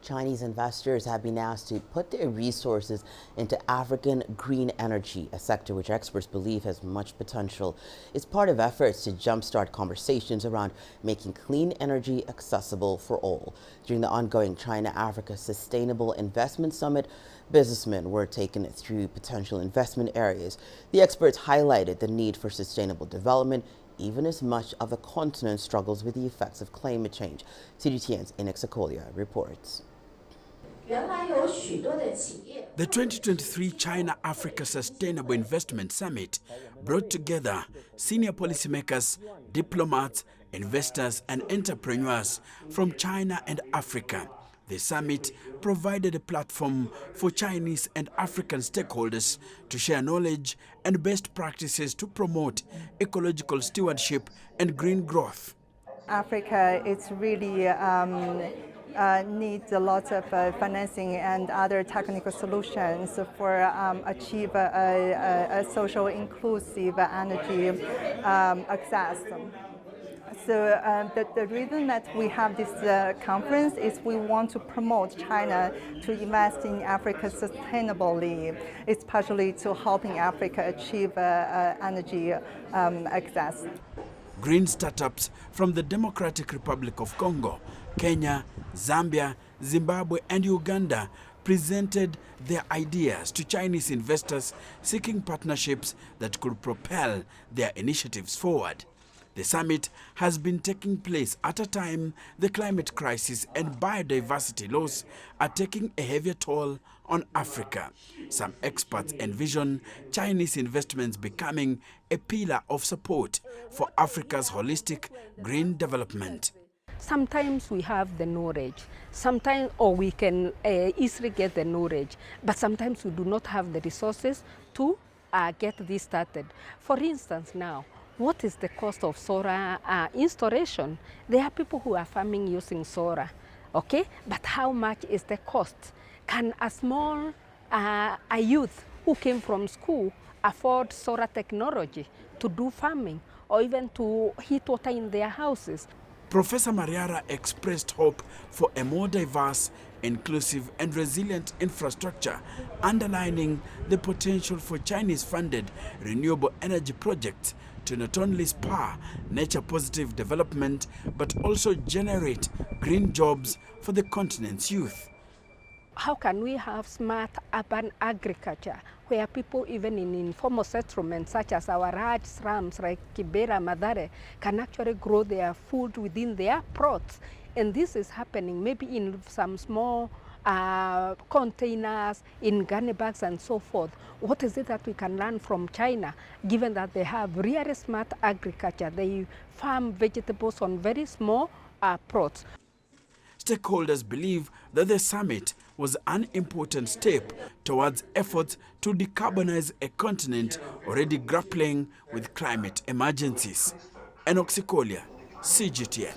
Chinese investors have been asked to put their resources into African green energy, a sector which experts believe has much potential. It's part of efforts to jumpstart conversations around making clean energy accessible for all. During the ongoing China-Africa Sustainable Investment Summit, businessmen were taken through potential investment areas. The experts highlighted the need for sustainable development, even as much of the continent struggles with the effects of climate change. CGTN's Inex Akolia reports. The 2023 China-Africa Sustainable Investment Summit brought together senior policymakers, diplomats, investors and entrepreneurs from China and Africa. The summit provided a platform for Chinese and African stakeholders to share knowledge and best practices to promote ecological stewardship and green growth. Africa, it's really needs a lot of financing and other technical solutions for achieve a social inclusive energy access. So the reason that we have this conference is we want to promote China to invest in Africa sustainably, especially to helping Africa achieve energy access. Green startups from the Democratic Republic of Congo, Kenya, Zambia, Zimbabwe and Uganda presented their ideas to Chinese investors seeking partnerships that could propel their initiatives forward. The summit has been taking place at a time the climate crisis and biodiversity loss are taking a heavier toll on Africa. Some experts envision Chinese investments becoming a pillar of support for Africa's holistic green development. Sometimes we have the knowledge, sometimes, or we can easily get the knowledge, but sometimes we do not have the resources to get this started. For instance, now, what is the cost of solar installation? There are people who are farming using solar, okay? But how much is the cost? Can a small a youth who came from school afford solar technology to do farming or even to heat water in their houses? Professor Mariara expressed hope for a more diverse, inclusive and resilient infrastructure, underlining the potential for Chinese-funded renewable energy projects to not only spur nature-positive development, but also generate green jobs for the continent's youth. How can we have smart urban agriculture where people even in informal settlements such as our large slums like Kibera, Madare can actually grow their food within their plots? And this is happening maybe in some small containers, in gunny bags and so forth. What is it that we can learn from China, given that they have really smart agriculture? They farm vegetables on very small plots. Stakeholders believe that the summit was an important step towards efforts to decarbonize a continent already grappling with climate emergencies. Enoch Sikolia, CGTN.